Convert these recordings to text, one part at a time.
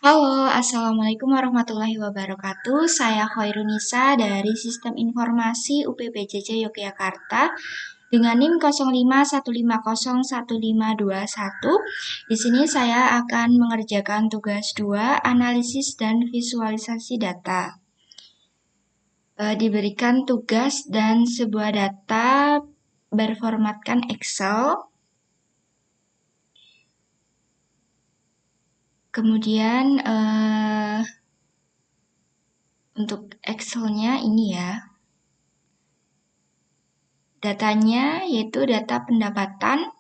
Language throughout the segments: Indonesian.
Halo, Assalamualaikum warahmatullahi wabarakatuh. Saya Khairunisa dari Sistem Informasi UPPJJ Yogyakarta dengan NIM 0515011521. Di sini saya akan mengerjakan tugas 2, analisis dan visualisasi data. Diberikan tugas dan sebuah data berformatkan Excel. Kemudian untuk Excel-nya ini ya. Datanya yaitu data pendapatan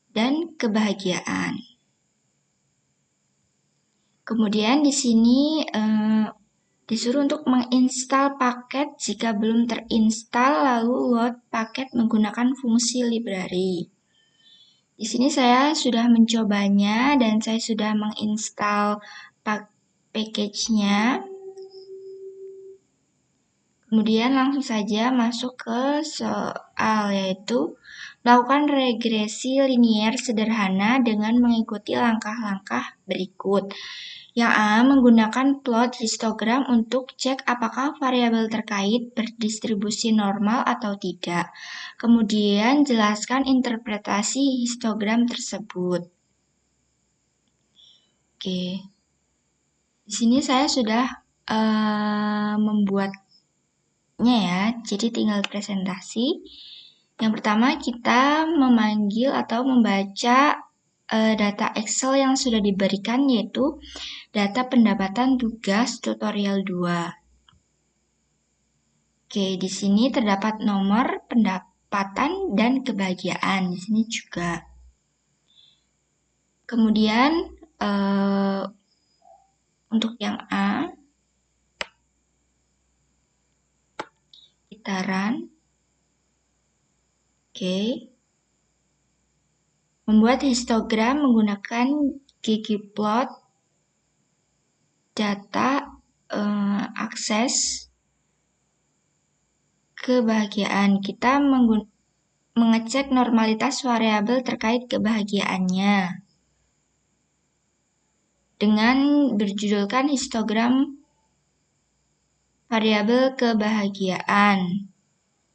dan kebahagiaan. Kemudian di sini disuruh untuk menginstal paket jika belum terinstall, lalu load paket menggunakan fungsi library. Di sini saya sudah mencobanya dan saya sudah menginstal package-nya. Kemudian langsung saja masuk ke soal, yaitu melakukan regresi linier sederhana dengan mengikuti langkah-langkah berikut. Yang A, menggunakan plot histogram untuk cek apakah variabel terkait berdistribusi normal atau tidak. Kemudian jelaskan interpretasi histogram tersebut. Oke. Di sini saya sudah membuat ya, jadi tinggal presentasi. Yang pertama kita memanggil atau membaca data Excel yang sudah diberikan, yaitu data pendapatan tugas tutorial 2. Oke, di sini terdapat nomor pendapatan dan kebahagiaan di sini juga. Kemudian untuk yang A kita run. Oke. Membuat histogram menggunakan ggplot data akses kebahagiaan. Kita mengecek normalitas variabel terkait kebahagiaannya dengan berjudulkan histogram variabel kebahagiaan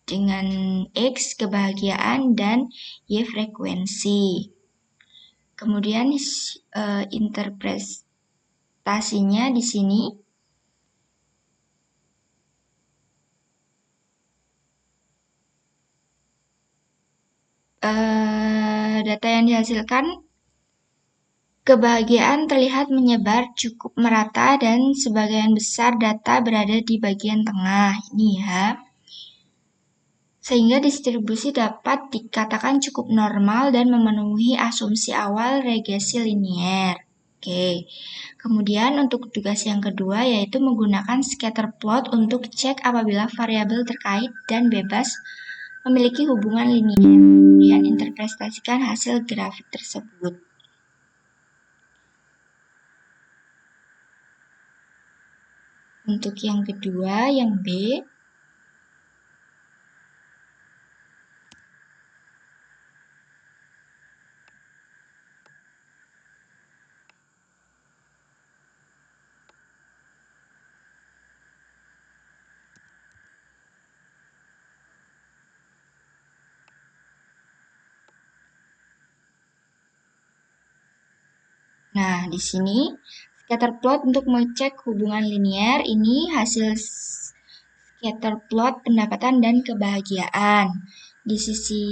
dengan X kebahagiaan dan Y frekuensi. Kemudian interpretasinya di sini data yang dihasilkan, kebahagiaan terlihat menyebar cukup merata dan sebagian besar data berada di bagian tengah ini ya. Sehingga distribusi dapat dikatakan cukup normal dan memenuhi asumsi awal regresi linier. Oke. Kemudian untuk tugas yang kedua yaitu menggunakan scatter plot untuk cek apabila variabel terkait dan bebas memiliki hubungan linier. Kemudian interpretasikan hasil grafik tersebut. Untuk yang kedua, yang B, nah, di sini scatter plot untuk mengecek hubungan linier, ini hasil scatter plot pendapatan dan kebahagiaan. Di sisi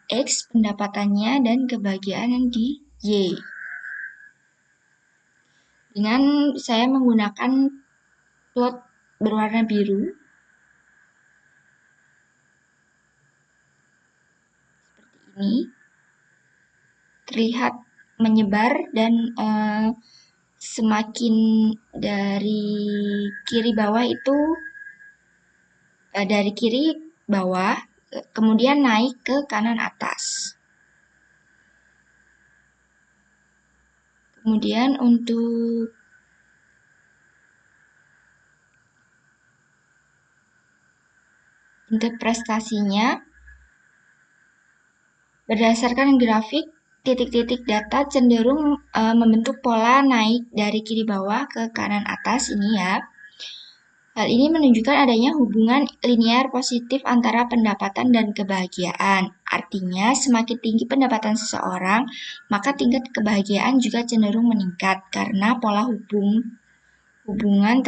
X pendapatannya dan kebahagiaan yang di Y. Dengan saya menggunakan plot berwarna biru. Seperti ini. Terlihat menyebar dan semakin dari kiri bawah itu dari kiri bawah kemudian naik ke kanan atas. Kemudian untuk interpretasinya berdasarkan grafik titik-titik data cenderung membentuk pola naik dari kiri bawah ke kanan atas ini ya. Hal ini menunjukkan adanya hubungan linear positif antara pendapatan dan kebahagiaan. Artinya, semakin tinggi pendapatan seseorang, maka tingkat kebahagiaan juga cenderung meningkat karena pola hubungan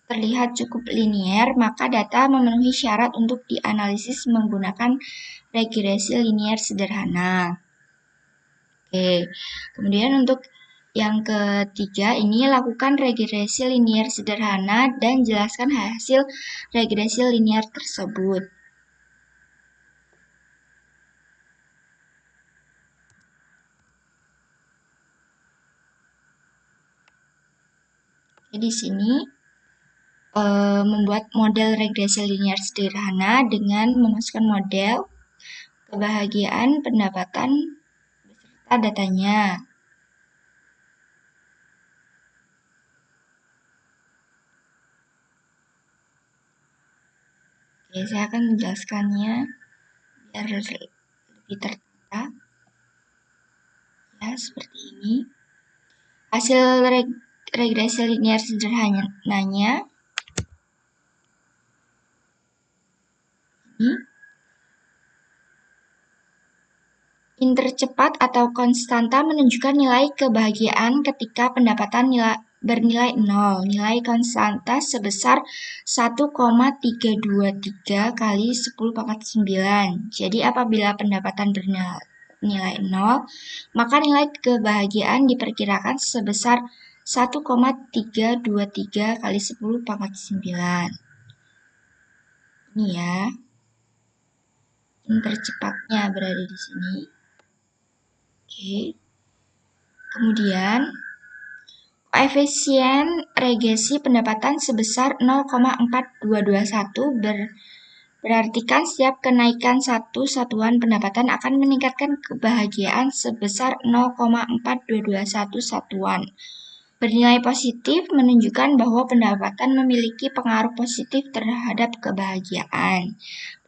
terlihat cukup linier, maka data memenuhi syarat untuk dianalisis menggunakan regresi linier sederhana. Oke, kemudian untuk yang ketiga ini lakukan regresi linier sederhana dan jelaskan hasil regresi linier tersebut. Jadi di sini membuat model regresi linier sederhana dengan memasukkan model kebahagiaan pendapatan beserta datanya. Oke, saya akan menjelaskannya biar lebih tertata. Ya, seperti ini. Hasil regresi linier sederhananya ini. Intercepat atau konstanta menunjukkan nilai kebahagiaan ketika pendapatan bernilai 0. Nilai konstanta sebesar 1,323 kali 10 pangkat 9. Jadi apabila pendapatan bernilai 0, maka nilai kebahagiaan diperkirakan sebesar 1,323 kali 10 pangkat 9. Ini ya. Intercepatnya berada di sini. Oke. Kemudian, koefisien regresi pendapatan sebesar 0,4221 berartikan setiap kenaikan satu satuan pendapatan akan meningkatkan kebahagiaan sebesar 0,4221 satuan. Bernilai positif menunjukkan bahwa pendapatan memiliki pengaruh positif terhadap kebahagiaan.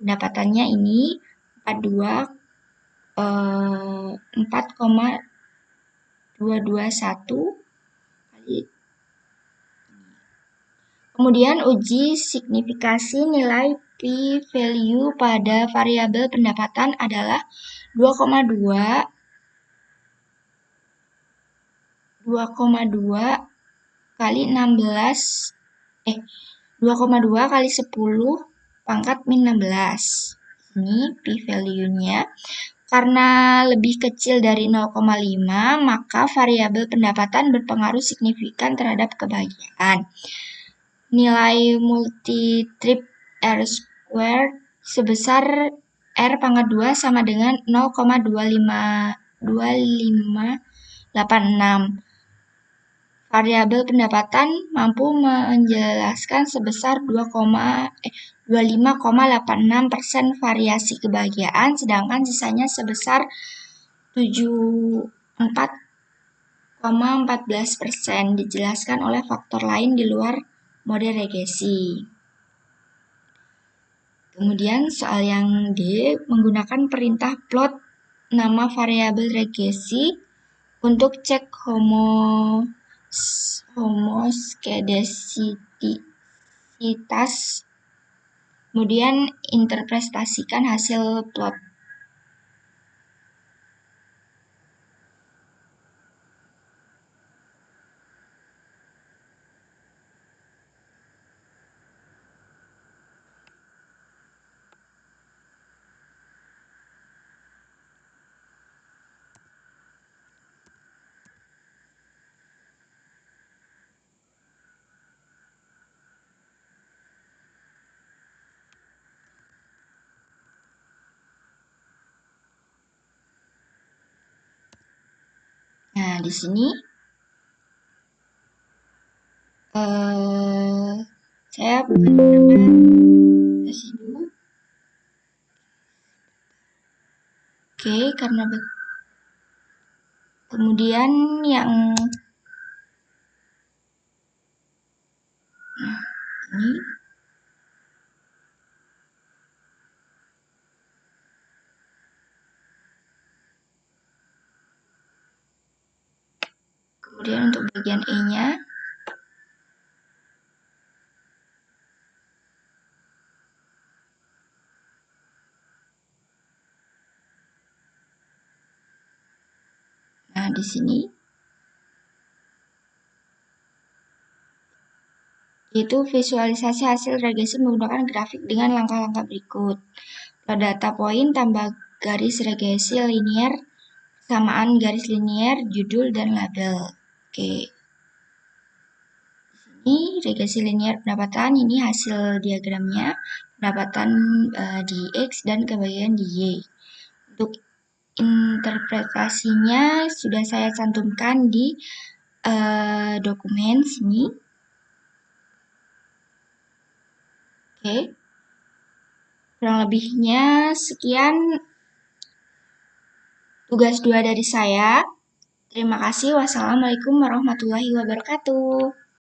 Pendapatannya ini 4,221 kali. Kemudian uji signifikasi nilai p-value pada variabel pendapatan adalah 2,2 kali 16 2,2 kali 10 pangkat min 16. Ini p-value-nya. Karena lebih kecil dari 0,5, maka variabel pendapatan berpengaruh signifikan terhadap kebahagiaan. Nilai multitrip R² sebesar R pangkat 2 sama dengan 0,2586. Variabel pendapatan mampu menjelaskan sebesar 25,86% variasi kebahagiaan, sedangkan sisanya sebesar 74,14% dijelaskan oleh faktor lain di luar model regresi. Kemudian soal yang D, menggunakan perintah plot nama variabel regresi untuk cek homoskedasitas, kemudian interpretasikan hasil plot. Nah, di sini saya menggunakan residu. Oke, karena kemudian yang ini Kemudian untuk bagian E-nya, nah di sini yaitu visualisasi hasil regresi menggunakan grafik dengan langkah-langkah berikut. Pada data poin tambah garis regresi linier, samaan garis linier, judul, dan label. Oke. Ini regresi linier pendapatan, ini hasil diagramnya, pendapatan di X dan kebagian di Y. Untuk interpretasinya sudah saya cantumkan di dokumen sini. Oke. Kurang lebihnya sekian tugas 2 dari saya. Terima kasih. Wassalamualaikum warahmatullahi wabarakatuh.